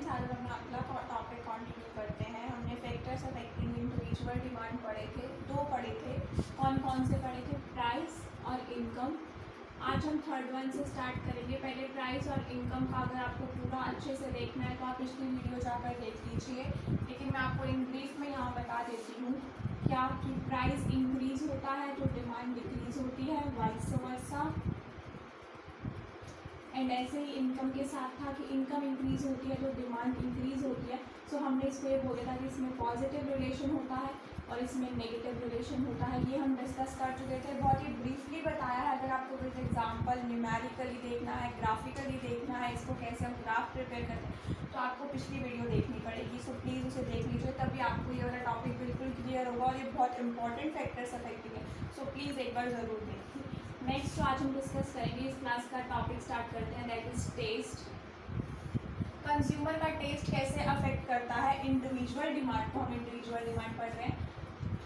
Friends, आज हम अगला टॉपिक कंटिन्यू करते हैं। हमने फैक्टर्स अफेक्टिंग इंडिविजुअल डिमांड पढ़े थे, दो पढ़े थे। कौन कौन से पढ़े थे? प्राइस और इनकम। आज हम थर्ड वन से स्टार्ट करेंगे। पहले प्राइस और इनकम का अगर आपको पूरा अच्छे से देखना है तो आप पिछली वीडियो जाकर देख लीजिए, लेकिन मैं आपको इन ब्रीफ में यहाँ बता देती हूँ क्या कि प्राइस इंक्रीज होता है तो डिमांड डिक्रीज होती है, वाइस वर्सा। एंड ऐसे ही इनकम के साथ था कि इनकम इंक्रीज होती है तो डिमांड इंक्रीज होती है। सो हमने इसको ये बोला था कि इसमें पॉजिटिव रिलेशन होता है और इसमें नेगेटिव रिलेशन होता है। ये हम डिस्कस कर चुके थे, बहुत ही ब्रीफली बताया है। अगर आपको विद एग्जाम्पल न्यूमेरिकली देखना है, ग्राफिकली देखना है, इसको कैसे हम ग्राफ प्रिपेयर करते हैं, तो आपको पिछली वीडियो देखनी पड़ेगी। सो प्लीज़ उसे देख लीजिए, तभी आपको ये वाला टॉपिक बिल्कुल क्लियर होगा और ये बहुत इंपॉर्टेंट फैक्टर्स अफेक्टिंग है। सो प्लीज़ एक बार ज़रूर देखिए। नेक्स्ट जो आज हम डिस्कस करेंगे, इस क्लास का टॉपिक स्टार्ट करते हैं, दैट इज टेस्ट। कंज्यूमर का टेस्ट कैसे अफेक्ट करता है इंडिविजुअल डिमांड को। हम इंडिविजुअल डिमांड पढ़ रहे हैं,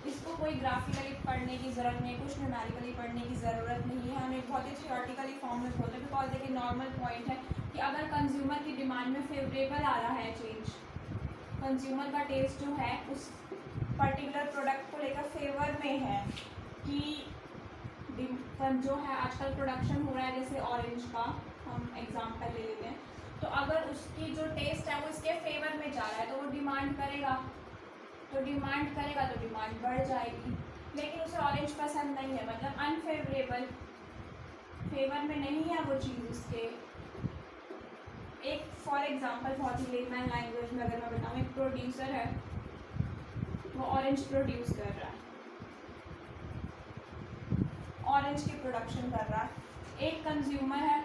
इसको कोई ग्राफिकली पढ़ने की ज़रूरत नहीं है, कुछ न्यूमेरिकली पढ़ने की ज़रूरत नहीं है। हम एक बहुत ही थियोरेटिकली फॉर्म में बोलते हैं, बिकॉज देखिए नॉर्मल पॉइंट है कि अगर कंज्यूमर की डिमांड में फेवरेबल आ रहा है चेंज, कंज्यूमर का टेस्ट जो है उस पर्टिकुलर प्रोडक्ट को लेकर फेवर में है कि जो है आजकल प्रोडक्शन हो रहा है जैसे ऑरेंज का हम एग्जांपल ले लेते हैं, तो अगर उसकी जो टेस्ट है वो इसके फेवर में जा रहा है तो वो डिमांड करेगा, तो डिमांड बढ़ जाएगी। लेकिन उसे ऑरेंज पसंद नहीं है, मतलब अनफेवरेबल, फेवर में नहीं है वो चीज़ उसके। एक फॉर एग्जांपल बहुत ही लेमैन लैंग्वेज में अगर मैं बताऊँ, एक प्रोड्यूसर है, वो ऑरेंज प्रोड्यूस कर रहा है, ऑरेंज की प्रोडक्शन कर रहा है। एक कंज्यूमर है,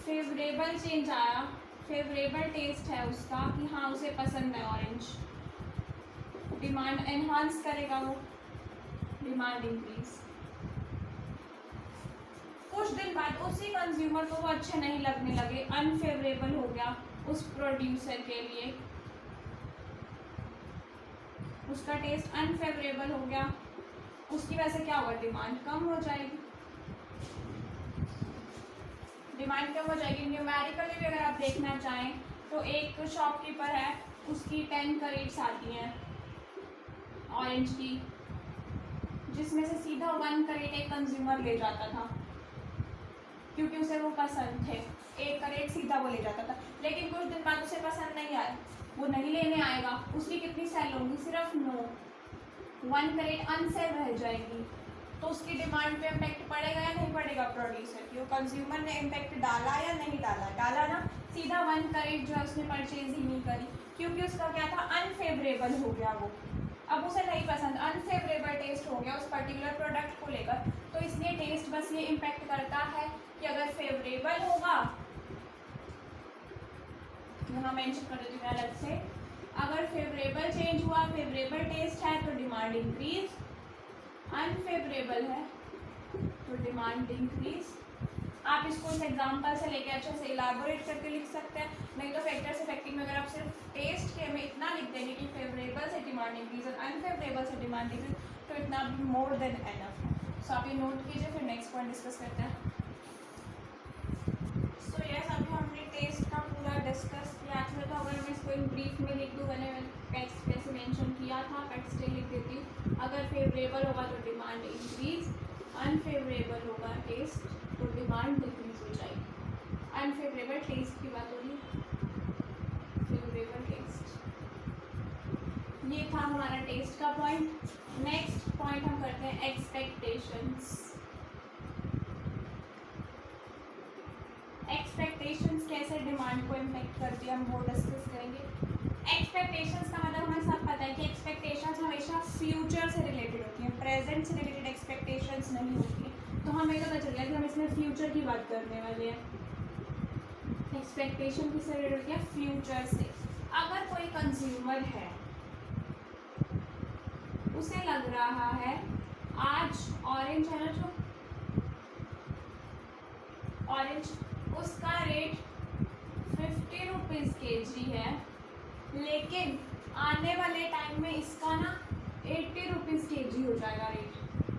फेवरेबल चेंज आया, फेवरेबल टेस्ट है उसका कि हाँ उसे पसंद है ऑरेंज, डिमांड एनहांस करेगा वो, डिमांड इंक्रीज। कुछ दिन बाद उसी कंज्यूमर को वो अच्छे नहीं लगने लगे, अनफेवरेबल हो गया उस प्रोड्यूसर के लिए, उसका टेस्ट अनफेवरेबल हो गया, उसकी वजह से क्या होगा, डिमांड कम हो जाएगी, डिमांड कम हो जाएगी। न्यूमेरिकली भी अगर आप देखना चाहें तो एक शॉपकीपर है, उसकी 10 करेट्स आती हैं ऑरेंज की, जिसमें से सीधा 1 करेट एक कंज्यूमर ले जाता था क्योंकि उसे वो पसंद थे, 1 करेट सीधा वो ले जाता था। लेकिन कुछ दिन बाद उसे पसंद नहीं आया, वो नहीं लेने आएगा, उसकी कितनी सेल होंगी, सिर्फ 9, 1 करेट अनसेल रह जाएगी, तो उसकी डिमांड पे इम्पैक्ट पड़ेगा या नहीं पड़ेगा प्रोड्यूसर की। वो कंज्यूमर ने इम्पैक्ट डाला या नहीं डाला, डाला ना, सीधा 1 करेट जो है उसने परचेज ही नहीं करी क्योंकि उसका क्या था, अनफेवरेबल हो गया वो, अब उसे नहीं पसंद, अनफेवरेबल टेस्ट हो गया उस पर्टिकुलर प्रोडक्ट को लेकर। तो इसलिए टेस्ट बस ये इम्पैक्ट करता है कि अगर फेवरेबल होगा, यहाँ मेंशन कर देती हूँ अलग से, अगर फेवरेबल चेंज हुआ, फेवरेबल टेस्ट है तो डिमांड इंक्रीज, अनफेवरेबल है तो डिमांड डिक्रीज। आप इसको इस एग्जांपल से लेके अच्छे से इलाबोरेट करके लिख सकते हैं, नहीं तो फैक्टर्स अफेक्टिंग में अगर आप सिर्फ टेस्ट के में इतना लिख देंगे कि फेवरेबल से डिमांड इंक्रीज और अनफेवरेबल से डिमांड डिक्रीज, तो इतना भी मोर देन एनफ है। सो आप ये नोट कीजिए, फिर नेक्स्ट पॉइंट डिस्कस करते हैं। सो यस, अभी हमने टेस्ट का पूरा डिस्कस किया था, तो अगर मैं इसको इन ब्रीफ में लिख दूँ, मैंने टेक्स्ट कैसे मेंशन किया था, टेक्स्ट लिख देती हूँ। अगर फेवरेबल होगा तो डिमांड इंक्रीज, अनफेवरेबल होगा टेस्ट तो डिमांड डिक्रीज हो जाएगी। अनफेवरेबल टेस्ट की बात हो रही है, फेवरेबल टेस्ट, ये था हमारा टेस्ट का पॉइंट। नेक्स्ट पॉइंट हम करते हैं एक्सपेक्टेशंस। एक्सपेक्टेशंस कैसे डिमांड को इम्पैक्ट करती है, हम वो डिस्कस करेंगे। एक्सपेक्टेशंस का मतलब हमें सब पता है कि एक्सपेक्टेशंस हमेशा फ्यूचर से रिलेटेड होती हैं, प्रेजेंट से रिलेटेड एक्सपेक्टेशंस नहीं होती हैं। तो हमें पता चल गया कि हम इसमें फ्यूचर की बात करने वाले हैं। एक्सपेक्टेशन किससे रिलेटेड होती है, फ्यूचर से। अगर कोई कंज्यूमर है, उसे लग रहा है आज ऑरेंज है ना, जो ऑरेंज उसका रेट 50 रुपीज़ kg है, लेकिन आने वाले टाइम में इसका ना 80 रुपीज़ kg हो जाएगा रेट।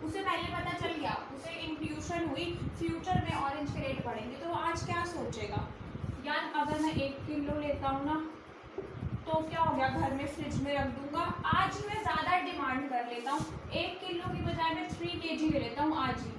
उसे पहले पता चल गया, उसे इंट्यूशन हुई फ्यूचर में ऑरेंज के रेट बढ़ेंगे, तो आज क्या सोचेगा यार अगर मैं 1 किलो लेता हूँ ना तो क्या हो गया, घर में फ्रिज में रख दूंगा, आज मैं ज़्यादा डिमांड कर लेता हूँ, 1 किलो की बजाय मैं 3 kg ले लेता हूँ आज ही,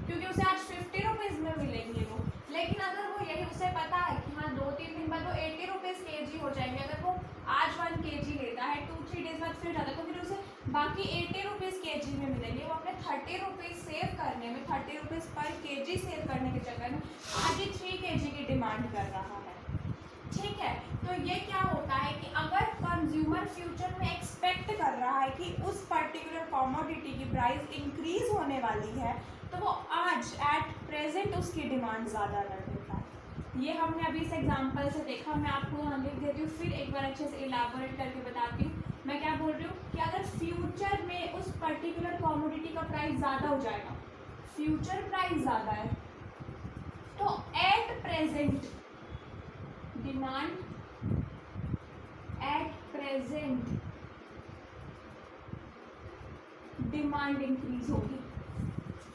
क्योंकि उसे आज 50 रुपीज़ में मिलेंगे वो। लेकिन अगर वो यही उसे पता है कि हाँ 2-3 दिन बाद वो 80 रुपीज़ kg हो जाएंगे, अगर वो आज 1 kg लेता है 2-3 डेज बाद फिर जाता है तो फिर उसे बाकी 80 रुपीज़ kg में मिलेंगे। वो अपने 30 रुपीज़ सेव करने में, 30 रुपीज़ पर kg सेव करने के चक्कर में आज ही 3 kg की डिमांड कर रहा है। ठीक है, तो ये क्या होता है कि अगर कंज्यूमर फ्यूचर में एक्सपेक्ट कर रहा है कि उस पर्टिकुलर कमोडिटी की प्राइस इंक्रीज होने वाली है तो वो आज एट प्रेजेंट उसकी डिमांड ज़्यादा कर देता है। ये हमने अभी इस एग्जांपल से देखा, मैं आपको यहाँ लिख देती हूँ, फिर एक बार अच्छे से इलाबोरेट करके बताती हूँ। मैं क्या बोल रही हूँ कि अगर फ्यूचर में उस पर्टिकुलर कमोडिटी का प्राइस ज़्यादा हो जाएगा, फ्यूचर प्राइस ज़्यादा है, तो at present demand, at present demand increase होगी।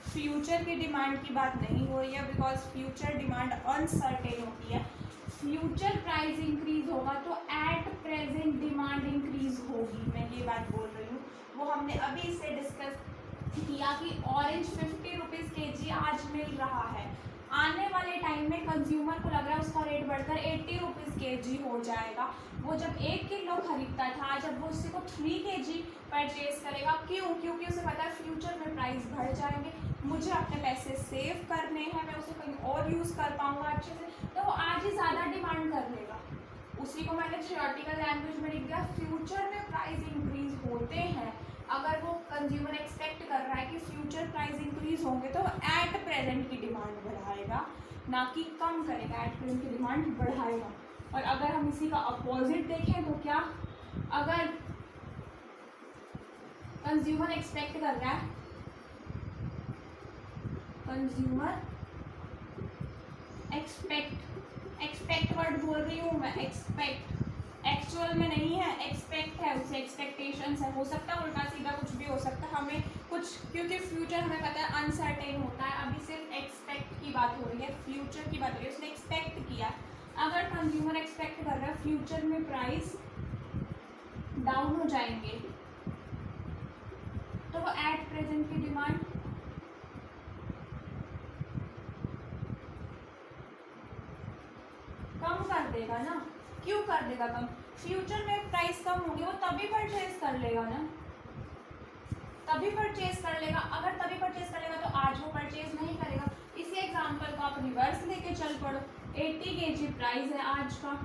फ्यूचर की डिमांड की बात नहीं हो रही है, बिकॉज फ्यूचर डिमांड अनसर्टेन होती है। फ्यूचर प्राइस इंक्रीज होगा तो एट प्रेजेंट डिमांड इंक्रीज होगी, मैं ये बात बोल रही हूँ। वो हमने अभी से डिस्कस किया कि ऑरेंज 50 रुपीज़ kg आज मिल रहा है, आने वाले टाइम में कंज्यूमर को लग रहा है उसका रेट बढ़कर 80 रुपीज़ kg हो जाएगा। वो जब 1 किलो खरीदता था, जब वो उसी को 3 kg परचेज करेगा, क्यों? क्योंकि उसे पता है फ्यूचर में प्राइस बढ़ जाएंगे, मुझे अपने पैसे सेव करने हैं, मैं उसे कहीं और यूज़ कर पाऊँगा अच्छे से, तो वो आज ही ज़्यादा डिमांड कर लेगा। उसी को मैंने थियोरेटिकल लैंग्वेज में लिख दिया, फ्यूचर में प्राइस इंक्रीज होते हैं, अगर वो कंज्यूमर एक्सपेक्ट कर रहा है कि फ्यूचर प्राइस इंक्रीज होंगे तो एट प्रेजेंट की डिमांड बढ़ाएगा, ना कि कम करेगा, एट प्रेजेंट की डिमांड बढ़ाएगा। और अगर हम इसी का अपोजिट देखें तो क्या, अगर कंज्यूमर एक्सपेक्ट कर रहा है, कंज्यूमर एक्सपेक्ट वर्ड बोल रही हूँ मैं, एक्सपेक्ट एक्चुअल में नहीं है, एक्सपेक्ट है, उसे एक्सपेक्टेशंस है, हो सकता है उल्टा सीधा कुछ भी हो सकता है, हमें कुछ, क्योंकि फ्यूचर हमें पता है अनसर्टेन होता है, अभी सिर्फ एक्सपेक्ट की बात हो रही है, फ्यूचर की बात हो रही है, उसने एक्सपेक्ट किया। अगर कंज्यूमर एक्सपेक्ट कर रहा है फ्यूचर में प्राइस डाउन हो जाएंगे तो वो एट प्रेजेंट की डिमांड कम कर देगा ना। क्यों कर देगा कम? फ्यूचर में प्राइस कम होगी, वो तभी परचेज कर लेगा ना, तभी परचेज कर लेगा। अगर तभी परचेज कर लेगा तो आज वो परचेज नहीं करेगा। इसी एग्जांपल को आप रिवर्स लेके चल पड़ो, 80 kg प्राइस है आज का,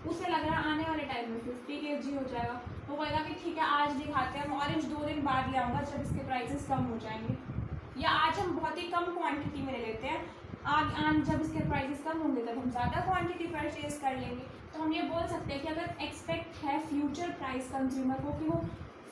उसे लग रहा है आने वाले टाइम में 50 kg हो जाएगा, वो कहेगा कि ठीक है आज दिखाते हैं, हम ऑरेंज 2 दिन बाद ले आऊँगा जब इसके प्राइसेस कम हो जाएंगे, या आज हम बहुत ही कम क्वांटिटी में ले लेते हैं, आज जब इसके प्राइसेस कम होंगे तब हम ज़्यादा क्वांटिटी परचेज कर लेंगे। तो हम ये बोल सकते हैं कि अगर एक्सपेक्ट है फ्यूचर प्राइस कंज्यूमर को कि वो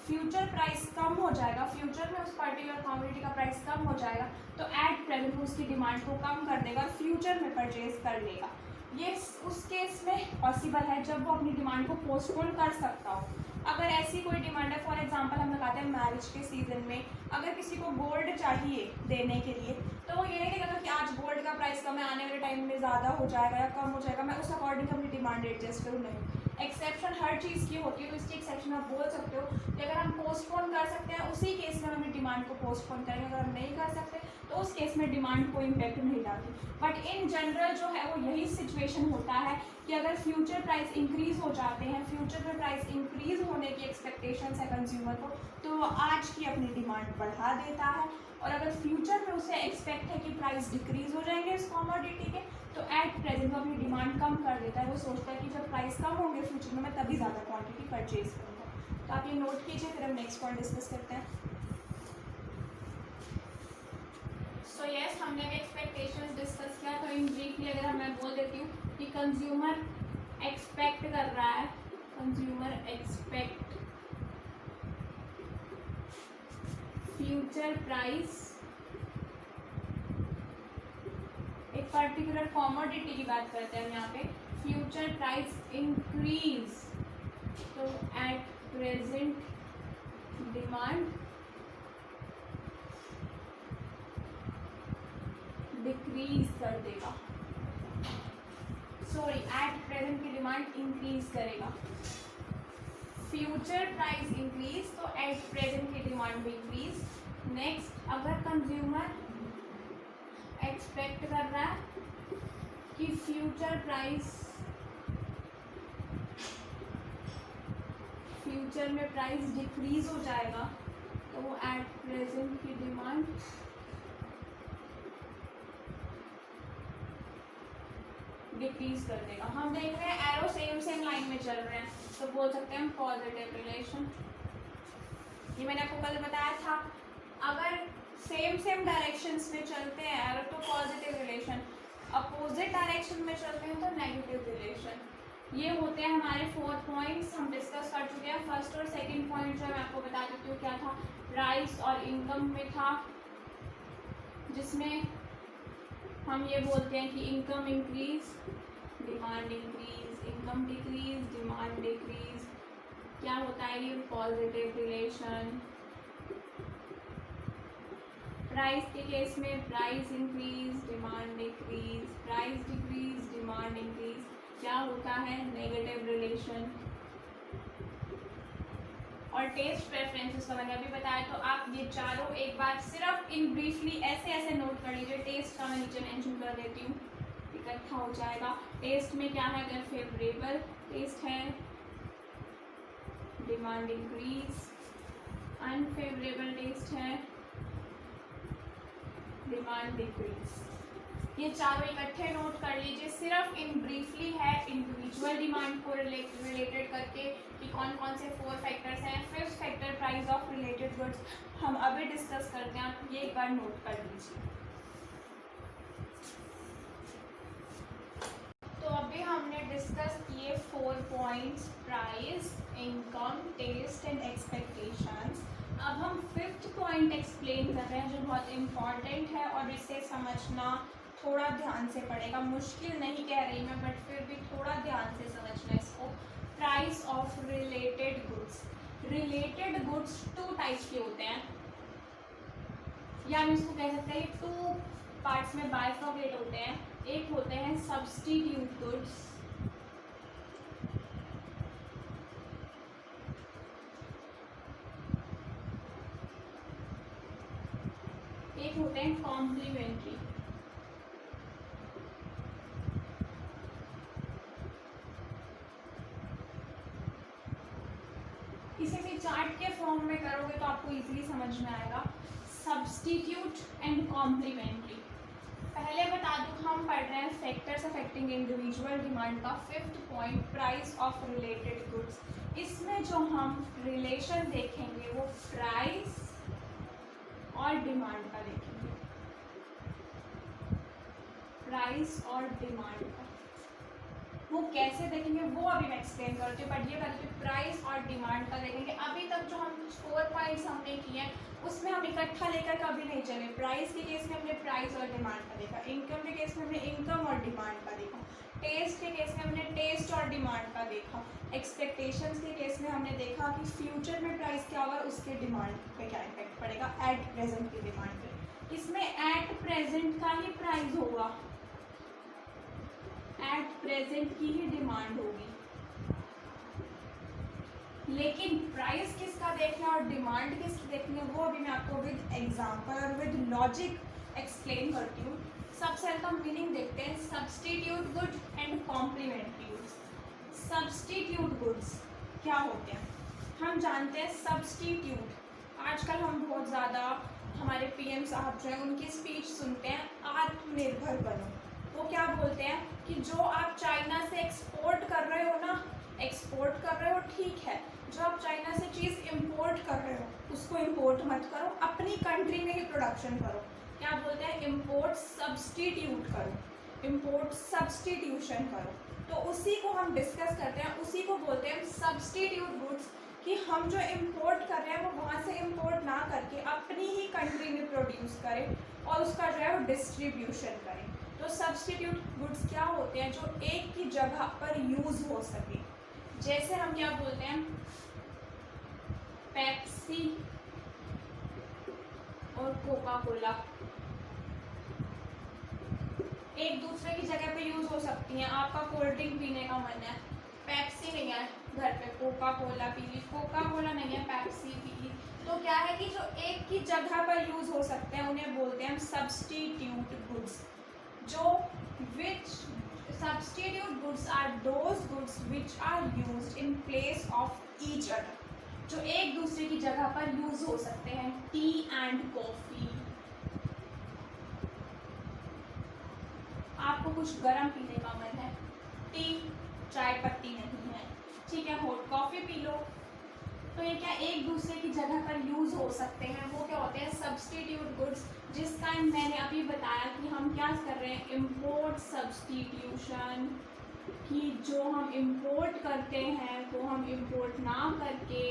फ्यूचर प्राइस कम हो जाएगा, फ्यूचर में उस पर्टिकुलर कमोडिटी का प्राइस कम हो जाएगा, तो एट प्रेजेंट वो उसकी डिमांड को कम कर देगा और फ्यूचर में परचेज कर लेगा। ये उस केस में पॉसिबल है जब वो अपनी डिमांड को पोस्टपोन कर सकता हो। अगर ऐसी कोई डिमांड है, फॉर एग्जांपल हम लगाते हैं मैरिज के सीज़न में, अगर किसी को गोल्ड चाहिए देने के लिए तो वो ये नहीं कहेगा कि आज गोल्ड का प्राइस कम है, आने वाले टाइम में ज़्यादा हो जाएगा या कम हो जाएगा, मैं उस अकॉर्डिंग अपनी डिमांड एडजस्ट करूँ, नहीं। एक्सेप्शन हर चीज़ की होती है, तो इसकी एक्सेप्शन आप बोल सकते हो कि अगर हम पोस्टपोन कर सकते हैं उसी केस में हम अपनी डिमांड को पोस्टपोन करेंगे, अगर हम नहीं कर सकते तो उस केस में डिमांड को इम्पैक्ट नहीं डालती। बट इन जनरल जो है वो यही सिचुएशन होता है कि अगर फ्यूचर प्राइस इंक्रीज हो जाते हैं, फ्यूचर में प्राइस इंक्रीज होने की एक्सपेक्टेशंस है कंज्यूमर को, तो वो आज की अपनी डिमांड बढ़ा देता है। और अगर फ्यूचर में उसे एक्सपेक्ट है कि प्राइस डिक्रीज हो जाएंगे इस कमोडिटी के, तो एट प्रेजेंट वो अपनी डिमांड कम कर देता है। वो सोचता है कि जब प्राइस कम होंगे फ्यूचर में मैं तभी ज़्यादा क्वांटिटी परचेज करूँगा। तो आप ये नोट कीजिए, फिर हम नेक्स्ट पॉइंट डिस्कस करते हैं। सो यस, हमने भी एक्सपेक्टेशंस डिस्कस किया, तो इन ब्रीफली अगर मैं बोल देती हूँ कि कंज्यूमर एक्सपेक्ट कर रहा है, कंज्यूमर एक्सपेक्ट फ्यूचर प्राइस, एक पर्टिकुलर कमोडिटी की बात करते हैं हम यहाँ पे, फ्यूचर प्राइस इंक्रीज, तो एट प्रेजेंट डिमांड इंक्रीज कर देगा, सॉरी एट प्रेजेंट की डिमांड इंक्रीज करेगा। फ्यूचर प्राइस इंक्रीज तो एट प्रेजेंट की डिमांड भी इंक्रीज। नेक्स्ट, अगर कंज्यूमर एक्सपेक्ट कर रहा है कि फ्यूचर में प्राइस डिक्रीज हो जाएगा तो वो एट प्रेजेंट की डिमांड डिक्रीज कर देगा। हम देख रहे हैं एरो सेम लाइन में चल रहे हैं तो बोल सकते हैं हम पॉजिटिव रिलेशन। ये मैंने आपको कल बताया था, अगर सेम डायरेक्शंस में चलते हैं एरो तो पॉजिटिव रिलेशन, अपोजिट डायरेक्शन में चलते हैं तो नेगेटिव रिलेशन। ये होते हैं हमारे 4 पॉइंट्स, हम डिस्कस कर चुके हैं। फर्स्ट और सेकंड पॉइंट जो है मैं आपको बता देती हूँ क्या था, प्राइस और इनकम में था, जिसमें हम ये बोलते हैं कि income increase demand increase, income decrease demand decrease. क्या होता है ये पॉजिटिव रिलेशन। प्राइस के केस में price increase demand decrease, price decrease demand increase. क्या होता है नेगेटिव रिलेशन। और टेस्ट प्रेफरेंसेस का मैंने अभी बताया, तो आप ये चारों एक बार सिर्फ इन ब्रीफली ऐसे नोट कर लीजिए। टेस्ट का मैं नीचे मेंशन कर देती हूँ, इकट्ठा हो जाएगा। टेस्ट में क्या है, अगर फेवरेबल टेस्ट है डिमांड इंक्रीज, अनफेवरेबल टेस्ट है डिमांड डिक्रीज। ये चारों इकट्ठे नोट कर लीजिए। सिर्फ इन ब्रीफली है इंडिविजुअल डिमांड को रिलेटेड करके कि कौन कौन से 4 फैक्टर्स हैं। 5th factor price of related goods हम अभी डिस्कस करते हैं, आप ये एक बार नोट कर लीजिए। तो अभी हमने डिस्कस किए 4 points, price, income, taste and expectations. अब हम 5th पॉइंट एक्सप्लेन कर रहे हैं जो बहुत इम्पॉर्टेंट है और इसे समझना थोड़ा ध्यान से पड़ेगा। मुश्किल नहीं कह रही मैं, बट फिर भी थोड़ा ध्यान से समझना इसको। Price of related goods. Related goods 2 types के होते हैं, या हम इसको कह सकते हैं 2 पार्ट्स में बाइफर्केट होते हैं। एक होते हैं सब्स्टिट्यूट गुड्स, एक होते हैं कॉम्प्लीमेंट्री। इसे भी चार्ट के फॉर्म में करोगे तो आपको इजीली समझ में आएगा। Substitute and complementary. पहले बता दूं, हम पढ़ रहे हैं फैक्टर्स अफेक्टिंग इंडिविजुअल डिमांड का 5th point, price of related goods. इसमें जो हम रिलेशन देखेंगे वो प्राइस और डिमांड का देखेंगे, प्राइस और डिमांड का। वो कैसे देखेंगे वो अभी मैं एक्सप्लेन करती हूँ, बट ये बता दूँ प्राइस और डिमांड का देखेंगे। अभी तक जो हम 4 पॉइंट्स हमने किए हैं उसमें हम इकट्ठा लेकर कभी नहीं चले। प्राइस के केस में हमने प्राइस और डिमांड का देखा, इनकम के केस में हमने इनकम और डिमांड का देखा, टेस्ट के केस में हमने टेस्ट और डिमांड का देखा, एक्सपेक्टेशंस के केस में हमने देखा कि फ्यूचर में प्राइस क्या होगा, उसके डिमांड पे क्या इफेक्ट पड़ेगा एट प्रेजेंट की डिमांड पे। इसमें एट प्रेजेंट का ही प्राइस होगा, एट प्रेजेंट की ही डिमांड होगी, लेकिन प्राइस किसका देखना और डिमांड किसकी देखनी है वो अभी मैं आपको विद एग्जांपल और विद लॉजिक एक्सप्लेन करती हूँ। सबसे पहले हम मीनिंग देखते हैं, substitute good and complementary goods. Substitute goods क्या होते हैं, हम जानते हैं सब्स्टिट्यूट। आजकल हम बहुत ज़्यादा हमारे पीएम साहब जो है उनकी स्पीच सुनते हैं, आत्मनिर्भर बनो। वो क्या बोलते हैं कि जो आप चाइना से एक्सपोर्ट कर रहे हो ना, एक्सपोर्ट कर रहे हो ठीक है, जो आप चाइना से चीज़ इंपोर्ट कर रहे हो उसको इंपोर्ट मत करो, अपनी कंट्री में ही प्रोडक्शन करो। क्या बोलते हैं, इंपोर्ट सब्स्टिट्यूट करो, इंपोर्ट सब्स्टिट्यूशन करो। तो उसी को हम डिस्कस करते हैं, उसी को बोलते हैं सब्स्टिट्यूट गुड्स, कि हम जो इंपोर्ट कर रहे हैं वो वहाँ से इंपोर्ट ना करके अपनी ही कंट्री में प्रोड्यूस करें और उसका जो है वो डिस्ट्रीब्यूशन करें। तो सब्स्टिट्यूट गुड्स क्या होते हैं, जो एक की जगह पर यूज़ हो सके। जैसे हम क्या बोलते हैं, पेप्सी और कोका कोला, एक दूसरे की जगह पे यूज़ हो सकती हैं। आपका कोल्ड ड्रिंक पीने का मन है, पेप्सी नहीं है घर पे, कोका कोला पी ली, कोका कोला नहीं है पेप्सी पी ली। तो क्या है कि जो एक की जगह पर यूज़ हो सकते हैं उन्हें बोलते हैं सब्स्टिट्यूट गुड्स। जो विच substitute goods are those goods which are used in place of each other, जो एक दूसरे की जगह पर यूज हो सकते हैं। टी एंड कॉफी, आपको कुछ गर्म पीने का मन है, टी चाय पत्ती नहीं है, ठीक है, हॉट कॉफी पी लो। तो ये क्या एक दूसरे की जगह पर यूज हो सकते हैं, वो क्या होते हैं सब्स्टिट्यूट गुड्स। जिस टाइम मैंने अभी बताया कि हम क्या कर रहे हैं, इम्पोर्ट सब्स्टिट्यूशन, कि जो हम इम्पोर्ट करते हैं वो हम इम्पोर्ट ना करके,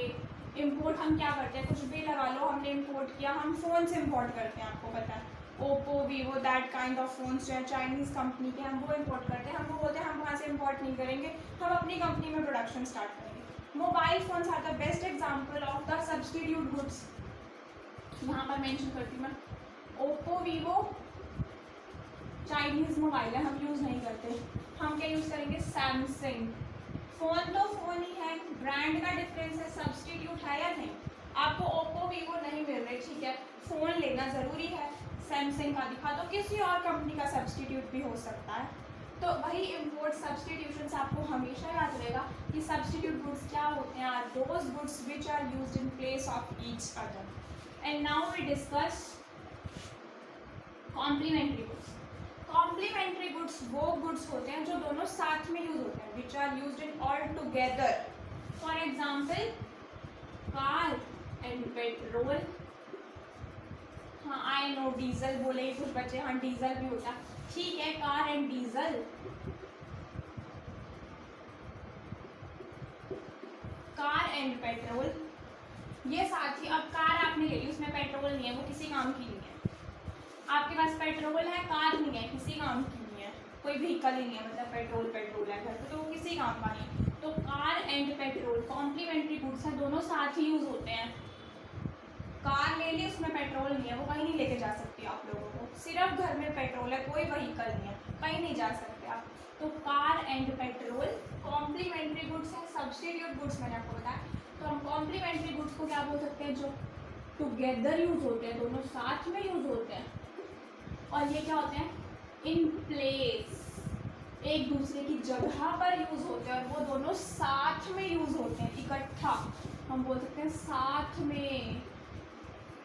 इम्पोर्ट हम क्या करते हैं, कुछ भी लगा लो, हमने इम्पोर्ट किया, हम फ़ोन से इम्पोर्ट करते हैं, आपको पता है Oppo Vivo that kind of phones जो है चाइनीज़ कंपनी के, हम वो इम्पोर्ट करते हैं। हमको बोलते हैं हम वहाँ से इम्पोर्ट नहीं करेंगे, हम अपनी कंपनी में प्रोडक्शन स्टार्ट करेंगे। Mobile phones are the best example of the substitute goods. यहाँ पर मेंशन करती हूँ मैं, ओप्पो वीवो चाइनीज़ मोबाइल है, हम यूज़ नहीं करते, हम क्या यूज़ करेंगे सैमसंग। फ़ोन तो फ़ोन ही है, ब्रांड का डिफरेंस है, सब्स्टिट्यूट है या नहीं। आपको ओप्पो वीवो नहीं मिल रहे, ठीक है, फ़ोन लेना ज़रूरी है, सैमसंग का दिखा दो, किसी और कंपनी का सब्स्टिट्यूट भी हो सकता है। तो वही इम्पोर्ट सब्स्टिट्यूशन से आपको हमेशा याद रहेगा कि सब्स्टिट्यूट गुड्स क्या होते हैं, are those goods which are used in place of each other. And now we discuss complementary goods. Complementary goods वो गुड्स होते हैं जो दोनों साथ में यूज होते हैं, which are used in all together. For example car and petrol. हाँ आई नो डीजल बोले कुछ बच्चे, हाँ डीजल भी होता, ठीक है, car and diesel, car and petrol, ये साथ ही। अब कार आपने ले ली, उसमें पेट्रोल नहीं है, वो किसी काम की नहीं है। आपके पास पेट्रोल है, कार नहीं है, किसी काम की नहीं है, कोई व्हीकल ही नहीं है, मतलब पेट्रोल है घर पे, तो वो किसी काम का नहीं। तो car and petrol complementary goods हैं, दोनों साथ ही यूज होते हैं। कार ले ली, उसमें पेट्रोल नहीं है, वो कहीं नहीं लेके जा सकती आप लोगों को, सिर्फ घर में पेट्रोल है, कोई व्हीकल नहीं है, कहीं नहीं जा सकते आप। तो car and petrol complementary goods हैं। सब्स्टिट्यूट गुड्स मैंने आपको बताया। तो हम कॉम्प्लीमेंट्री गुड्स को क्या बोल सकते हैं, जो टुगेदर यूज होते हैं, दोनों साथ में यूज होते हैं। और ये क्या होते हैं, इन प्लेस, एक दूसरे की जगह पर यूज होते हैं, और वो दोनों साथ में यूज होते हैं, इकट्ठा। हम बोल सकते हैं साथ में,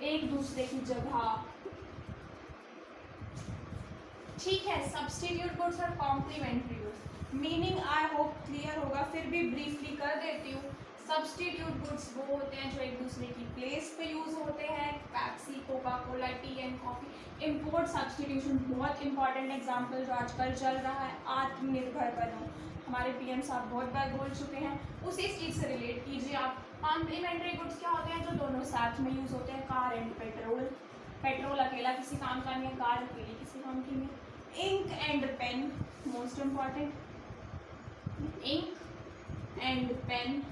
एक दूसरे की जगह, ठीक है। सब्स्टिट्यूट गुड्स और complementary goods, meaning I hope clear होगा, फिर भी ब्रीफली कर देती हूँ। सब्स्टिट्यूट गुड्स वो होते हैं जो एक दूसरे की प्लेस पे यूज होते हैं, Pepsi, Coca Cola, tea and coffee. Import substitution बहुत इंपॉर्टेंट एग्जाम्पल जो आजकल चल रहा है, आत्मनिर्भर बनो, हमारे पीएम साहब बहुत बार बोल चुके हैं, उसी चीज़ से रिलेट कीजिए आप। कॉम्प्लीमेंट्री गुड्स क्या होते हैं, जो दोनों साथ में यूज होते हैं, कार एंड पेट्रोल। पेट्रोल अकेला किसी काम का नहीं है, कार अकेली किसी काम की नहीं है। Ink and pen, most important, ink and pen,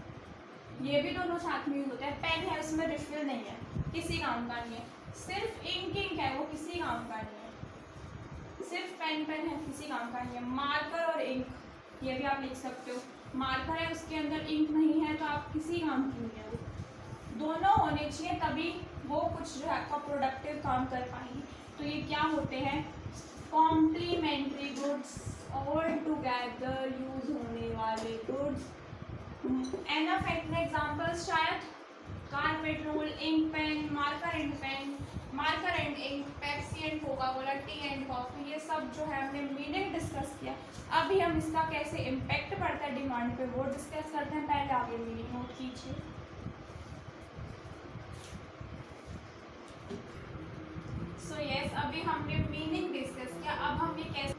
ये भी दोनों साथ में यूज होते हैं। पेन है, उसमें रिफिल नहीं है, किसी काम का नहीं है। सिर्फ इंक है, वो किसी काम का नहीं है। सिर्फ पेन है, किसी काम का नहीं है। मार्कर और इंक, ये भी आप लिख सकते हो। मार्कर है, उसके अंदर इंक नहीं है, तो आप किसी काम की नहीं है। वो दोनों होने चाहिए, तभी वो कुछ जो है आपका प्रोडक्टिव काम कर पाएंगे। तो ये क्या होते हैं, complementary goods, all together use होने वाले गुड्स। एनफ एग्जाम्पल्स शायद, car, petrol, ink, pen, marker and pen, marker and ink, Pepsi and Coca Cola, tea and coffee, ये सब जो है हमने मीनिंग डिस्कस किया। अभी हम इसका कैसे इम्पैक्ट पड़ता है डिमांड पे वो डिस्कस करते हैं। पहले आगे मीनिंग नोट कीजिए। सो यस, अभी हमने मीनिंग डिस्कस किया, अब हम ये कैसे,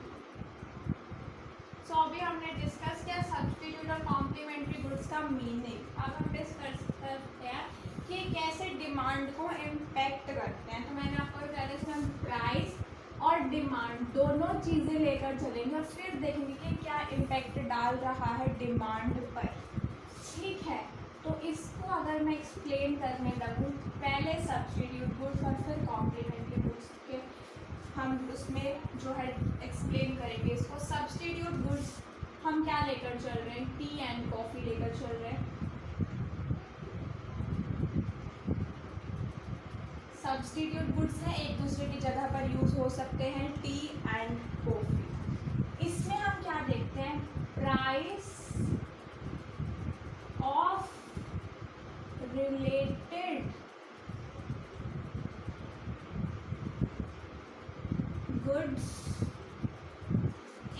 अभी हमने डिस्कस किया सब्स्टिट्यूट और कॉम्प्लीमेंट्री गुड्स का मीनिंग। अब हम डिस्कस करते हैं कि कैसे डिमांड को इम्पैक्ट करते हैं। तो मैंने आपको बताया था इसमें हम प्राइस और डिमांड दोनों चीज़ें लेकर चलेंगे और फिर देखेंगे कि क्या इम्पैक्ट डाल रहा है डिमांड पर, ठीक है। तो इसको अगर मैं एक्सप्लेन करने लगूँ, पहले सब्स्टिट्यूट गुड्स और फिर कॉम्प्लीमेंट्री गुड्स के हम उसमें जो है एक्सप्लेन करेंगे इसको। सब्स्टिट्यूट गुड्स हम क्या लेकर चल रहे हैं, टी एंड कॉफ़ी लेकर चल रहे हैं। सब्स्टिट्यूट गुड्स हैं, एक दूसरे की जगह पर यूज़ हो सकते हैं, टी एंड कॉफ़ी। इसमें हम क्या देखते हैं, price of related goods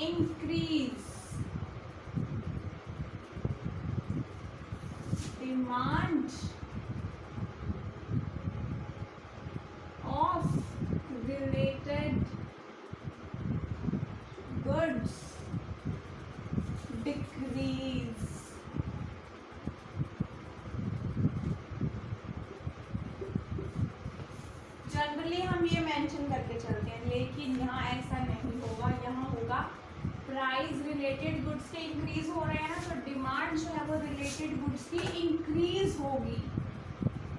increase, demand of related goods decrease। Generally हम ये मेंशन करके चलते हैं, लेकिन यहाँ ऐसा नहीं होगा। यहाँ होगा प्राइस रिलेटेड गुड्स के इंक्रीज हो रहे हैं ना, तो डिमांड जो है वो रिलेटेड गुड्स की इंक्रीज होगी।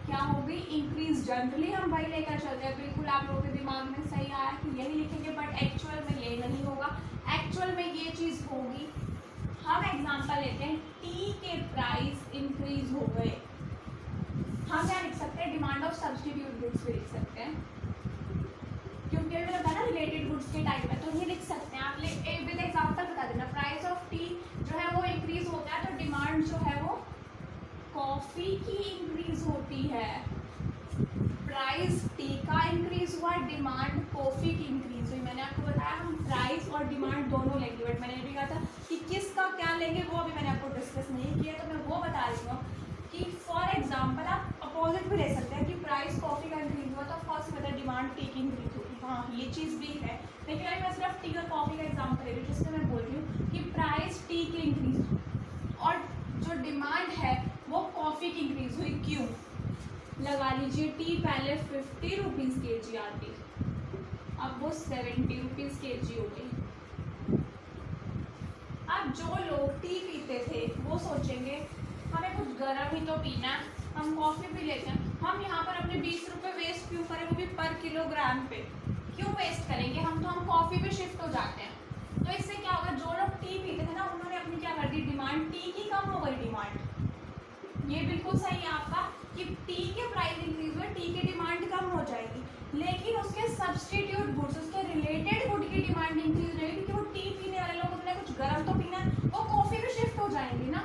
क्या होगी, इंक्रीज। जनरली हम वही लेकर चलते हैं, बिल्कुल आप लोगों के दिमाग में सही आया कि यही लिखेंगे, बट एक्चुअल में ये नहीं होगा। एक्चुअल में ये चीज़ होगी। हम एग्जांपल लेते हैं, टी के प्राइस इंक्रीज हो गए। हम क्या लिख सकते हैं, डिमांड ऑफ सब्स्टिट्यूट गुड्स भी लिख सकते हैं, क्योंकि अभी मैंने बताया ना रिलेटेड गुड्स के टाइप में, तो ये लिख सकते हैं। आप विद एग्जाम्पल बता देना, प्राइस ऑफ टी जो है वो इंक्रीज होता है, तो डिमांड जो है वो कॉफ़ी की इंक्रीज होती है। प्राइस टी का इंक्रीज हुआ, डिमांड कॉफ़ी की इंक्रीज हुई। मैंने आपको बताया हम प्राइस और डिमांड दोनों लेंगे, बट मैंने भी कहा था कि किसका क्या लेंगे वो अभी मैंने आपको डिस्कस नहीं किया, तो मैं वो बता रही हूँ कि फॉर एग्जांपल आप अपोजिट भी ले सकते हैं कि प्राइस कॉफ़ी का इंक्रीज हुआ तो ऑफकोर्स मतलब डिमांड टी की इंक्रीज होगी। हाँ, ये चीज़ भी है, लेकिन अभी मैं सिर्फ टी और कॉफ़ी का एग्जाम्पल ले रही हूँ, जिससे मैं बोल रही हूँ कि प्राइस टी की इंक्रीज और जो डिमांड है वो कॉफ़ी की इंक्रीज हुई। क्यों? लगा लीजिए, टी पहले 50 रुपीज़ के जी आती, अब वो 70 रुपीज़ के जी हो गई। अब जो लोग टी पीते थे वो सोचेंगे हमें कुछ गर्म ही तो पीना है, हम कॉफ़ी पी लेते हैं। हम यहाँ पर अपने 20 रुपये वेस्ट क्यों करें, वो भी पर किलोग्राम पे क्यों वेस्ट करेंगे? हम कॉफ़ी पे शिफ्ट हो जाते हैं। तो इससे क्या होगा, जो लोग टी पीते थे ना उन्होंने अपनी क्या कर दी, डिमांड टी की कम हो गई डिमांड। ये बिल्कुल सही है आपका कि टी के प्राइस इंक्रीज हुए, टी की डिमांड कम हो जाएगी, लेकिन उसके सब्स्टिट्यूट गुड्स, उसके रिलेटेड गुड की डिमांड इंक्रीज हो जाएगी, क्योंकि वो टी पीने वाले लोग उन्हें कुछ गर्म तो पीना है, वो कॉफ़ी पे शिफ्ट हो जाएंगे ना।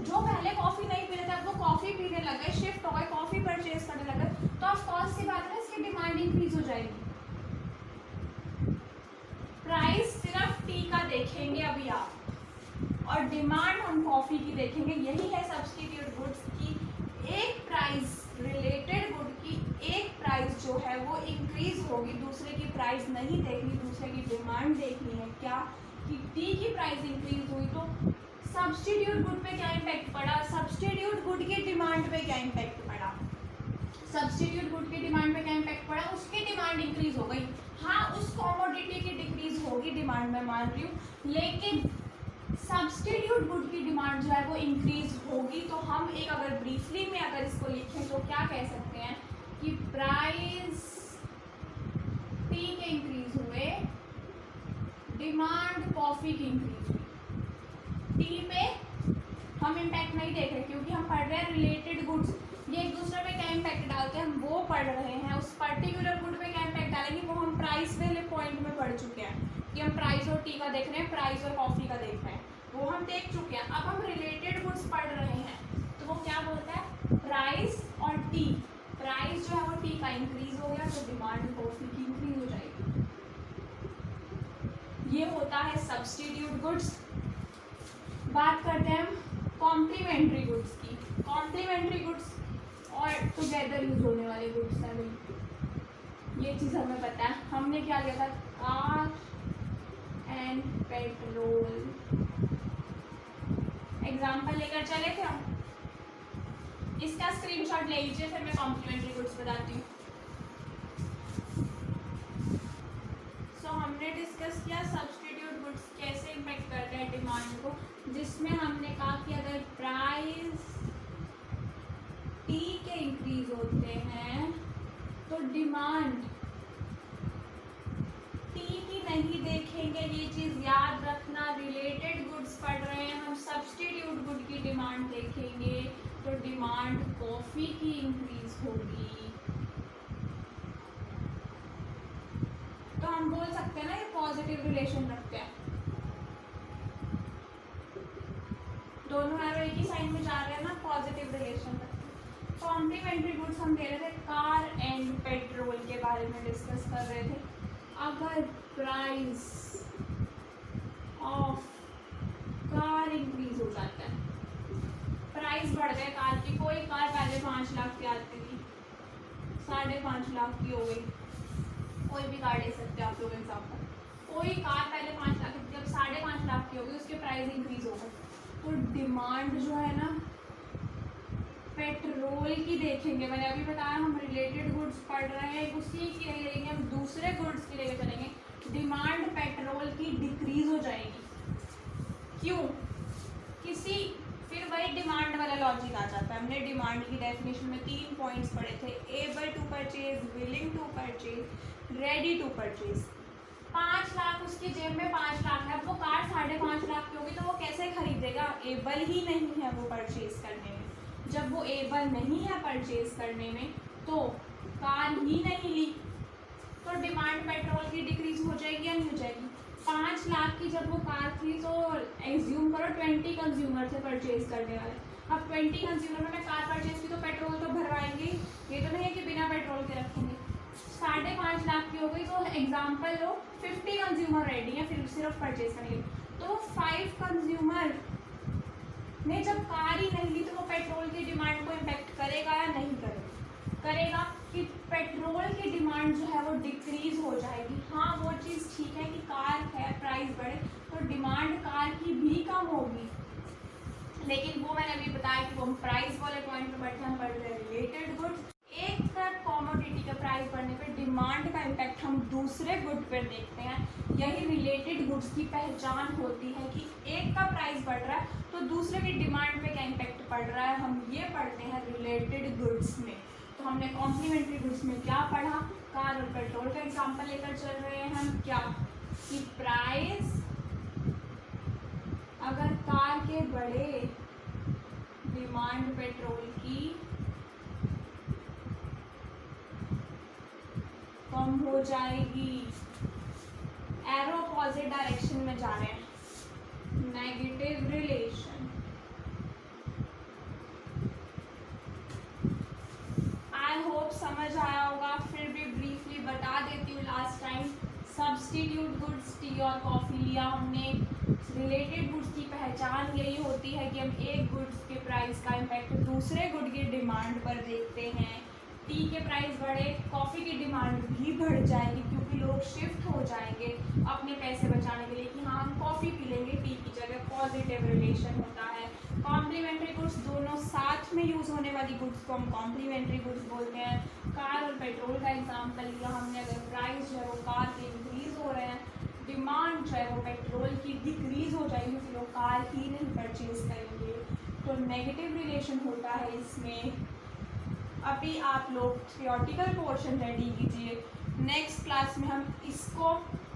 जो पहले कॉफ़ी नहीं पी रहे थे अब वो कॉफ़ी पीने लगे, शिफ्ट हो गए, कॉफ़ी परचेज करने लगे, तो ऑफकोर्स सी बात है इसकी डिमांड इंक्रीज हो जाएगी। प्राइस सिर्फ टी का देखेंगे अभी आप, और डिमांड हम कॉफ़ी की देखेंगे। यही है सब्स्टिट्यूट गुड्स की, एक प्राइस रिलेटेड गुड की एक प्राइस जो है वो इंक्रीज होगी, दूसरे की प्राइस नहीं देखनी, दूसरे की डिमांड देखनी है। क्या कि टी की प्राइस इंक्रीज हुई तो सब्स्टिट्यूट गुड पे क्या इम्पैक्ट पड़ा, सब्स्टिट्यूट गुड की डिमांड पे क्या इम्पैक्ट पड़ा, सब्स्टिट्यूट गुड की डिमांड पे क्या इम्पैक्ट पड़ा, उसकी डिमांड इंक्रीज हो गई। हाँ, उस कॉमोडिटी की डिक्रीज होगी डिमांड, मैं मान रही हूँ, लेकिन सब्स्टिट्यूट गुड की डिमांड जो है वो इंक्रीज होगी। तो हम एक अगर ब्रीफली में अगर इसको लिखें तो क्या कह सकते हैं कि प्राइस टी के इंक्रीज हुए, डिमांड कॉफ़ी की इंक्रीज हुई। टी पे हम इम्पैक्ट नहीं देख रहे क्योंकि हम पढ़ रहे हैं रिलेटेड गुड्स, ये एक दूसरे पे क्या इम्पैक्ट डालते हैं हम वो पढ़ रहे हैं। उस पर्टिकुलर गुड पे क्या इम्पैक्ट डालेंगे वो हम प्राइस वाले पॉइंट में पढ़ चुके हैं कि हम प्राइस और टी का देख रहे हैं, प्राइस और कॉफ़ी का देख रहे हैं, वो हम देख चुके हैं। अब हम रिलेटेड गुड्स पढ़ रहे हैं तो वो क्या बोलता है, प्राइस और टी, प्राइस जो है वो टी का इंक्रीज हो गया तो डिमांड कॉफ़ी की इंक्रीज हो जाएगी। ये होता है सब्स्टिट्यूट गुड्स। बात करते हैं हम कॉम्प्लीमेंट्री गुड्स की। कॉम्प्लीमेंट्री गुड्स और टुगेदर यूज होने वाले गुड्स हैं भाई, ये चीज़ हमें पता है। हमने क्या लिया था, कार एंड पेट्रोल एग्जाम्पल लेकर चले थे हम, इसका स्क्रीनशॉट ले लीजिए, फिर मैं कॉम्प्लीमेंट्री गुड्स बताती हूँ। सो हमने डिस्कस किया सब्स्टिट्यूट गुड्स कैसे इम्पैक्ट करते हैं डिमांड को, जिसमें हमने कहा कि अगर प्राइस टी के इंक्रीज होते हैं तो डिमांड टी की नहीं देखेंगे, ये चीज याद रखना। रिलेटेड गुड्स पढ़ रहे हैं हम, सब्स्टिट्यूट गुड की डिमांड देखेंगे तो डिमांड कॉफी की इंक्रीज होगी। तो हम बोल सकते हैं ना ये पॉजिटिव रिलेशन रखते हैं, दोनों एरो एक ही साइड में जा रहे हैं ना, पॉजिटिव रिलेशन रखते हैं। कॉम्प्लीमेंट्री गुड्स हम दे रहे थे, कार एंड पेट्रोल के बारे में डिस्कस कर रहे थे। अगर प्राइस ऑफ कार इंक्रीज हो जाता है, प्राइस बढ़ गए कार की, कोई कार पहले 5 लाख की आती थी 5.5 लाख की हो गई, कोई भी कार ले सकते हैं आप लोग एग्जाम्पल, कोई कार पहले 5 लाख की, जब 5.5 लाख की होगी उसके प्राइस इंक्रीज हो गए, तो डिमांड जो है ना पेट्रोल की देखेंगे। मैंने अभी बताया हम रिलेटेड गुड्स पढ़ रहे हैं, उसी की नहीं लेंगे हम, दूसरे गुड्स की लेके चलेंगे। डिमांड पेट्रोल की डिक्रीज हो जाएगी, क्यों? किसी फिर वही डिमांड वाला लॉजिक आ जाता है। हमने डिमांड की डेफिनेशन में 3 पॉइंट्स पढ़े थे, able to purchase, willing to purchase, ready to purchase. 5 lakh उसकी जेब में 5 लाख है, अब वो कार 5.5 लाख की होगी तो वो कैसे खरीदेगा? एबल ही नहीं है वो परचेज करने में। जब वो एबल नहीं है परचेज करने में तो कार ही नहीं ली, तो डिमांड पेट्रोल की डिक्रीज हो जाएगी या नहीं हो जाएगी? 5 लाख की जब वो कार थी तो एज्यूम करो 20 कंज्यूमर थे परचेज करने वाले, अब 20 कंज्यूमर में कार परचेज की तो पेट्रोल तो भरवाएंगे, ये तो नहीं है कि बिना पेट्रोल के रखेंगे। 5.5 लाख की हो गई तो एग्जाम्पल लो 50 कंज्यूमर रेडी है फिर सिर्फ परचेज करेंगे, तो 5 कंज्यूमर ने जब कार ही नहीं ली तो वो पेट्रोल की डिमांड को इम्पैक्ट करेगा या नहीं करेगा? करेगा कि पेट्रोल की डिमांड जो है वो डिक्रीज हो जाएगी। हाँ वो चीज़ ठीक है कि कार है, प्राइस बढ़े तो डिमांड कार की भी कम होगी, लेकिन वो मैंने अभी बताया कि वो हम प्राइस वाले पॉइंट पे बैठे हम पढ़ रहे हैं रिलेटेड गुड्स। एक का कमोडिटी का प्राइस बढ़ने पे डिमांड का इम्पैक्ट हम दूसरे गुड पर देखते हैं। यही रिलेटेड गुड्स की पहचान होती है कि एक का प्राइस बढ़ रहा है तो दूसरे की डिमांड पे क्या इम्पैक्ट पड़ रहा है, हम ये पढ़ते हैं रिलेटेड गुड्स में। तो हमने कॉम्प्लीमेंट्री गुड्स में क्या पढ़ा? कार और पेट्रोल का एग्जाम्पल लेकर चल रहे हैं हम, क्या कि प्राइस अगर कार के बढ़े डिमांड पेट्रोल की कम हो जाएगी। एरो अपोजिट डायरेक्शन में जा रहे हैं, नेगेटिव रिलेशन। आई होप समझ आया होगा, फिर भी ब्रीफली बता देती हूँ last time. Substitute goods T और कॉफ़ी लिया हमने। रिलेटेड गुड्स की पहचान यही होती है कि हम एक गुड्स के प्राइस का इम्पैक्ट दूसरे गुड की डिमांड पर देखते हैं। टी के प्राइस बढ़े, कॉफ़ी की डिमांड भी बढ़ जाएगी क्योंकि लोग शिफ्ट हो जाएंगे अपने पैसे बचाने के लिए कि हाँ हम कॉफ़ी पी लेंगे टी की जगह। पॉजिटिव रिलेशन होता है। कॉम्प्लीमेंट्री गुड्स दोनों साथ में यूज़ होने वाली गुड्स को हम कॉम्प्लीमेंट्री गुड्स बोलते हैं। कार और पेट्रोल का एग्जाम्पल लिया हमने, अगर प्राइस जो है वो कार के इंक्रीज़ हो रहे हैं, डिमांड जो है वो पेट्रोल की डिक्रीज़ हो जाएगी फिर लोग कार ही नहीं परचेज करेंगे, तो नेगेटिव रिलेशन होता है इसमें। अभी आप लोग थियोरटिकल पोर्शन रेडी कीजिए, नेक्स्ट क्लास में हम इसको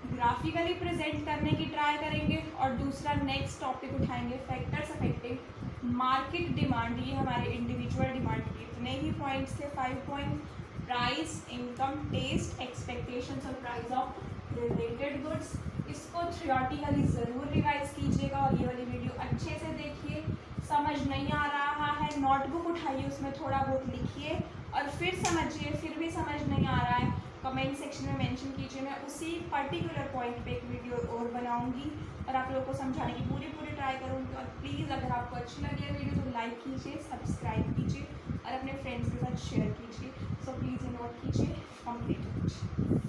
ग्राफिकली प्रेजेंट करने की ट्राई करेंगे और दूसरा नेक्स्ट टॉपिक उठाएंगे फैक्टर्स अफेक्टिंग मार्केट डिमांड। ये हमारे इंडिविजुअल डिमांड के इतने ही पॉइंट्स थे, 5 point. Price, income, taste, expectations और प्राइस ऑफ रिलेटेड गुड्स। इसको थियोरटिकली ज़रूर रिवाइज कीजिएगा और ये वाली वीडियो अच्छे से देखिए। समझ नहीं आ रहा है नोटबुक उठाइए, उसमें थोड़ा बहुत लिखिए और फिर समझिए। फिर भी समझ नहीं आ रहा है कमेंट सेक्शन में मेंशन कीजिए, मैं उसी पर्टिकुलर पॉइंट पे एक वीडियो और बनाऊंगी और आप लोगों को समझाने की पूरी ट्राई करूंगी। और प्लीज़ अगर आपको अच्छी लगी है वीडियो तो लाइक कीजिए, सब्सक्राइब कीजिए और अपने फ्रेंड्स के साथ शेयर कीजिए। सो प्लीज़ नोट कीजिए, कंप्लीट कीजिए।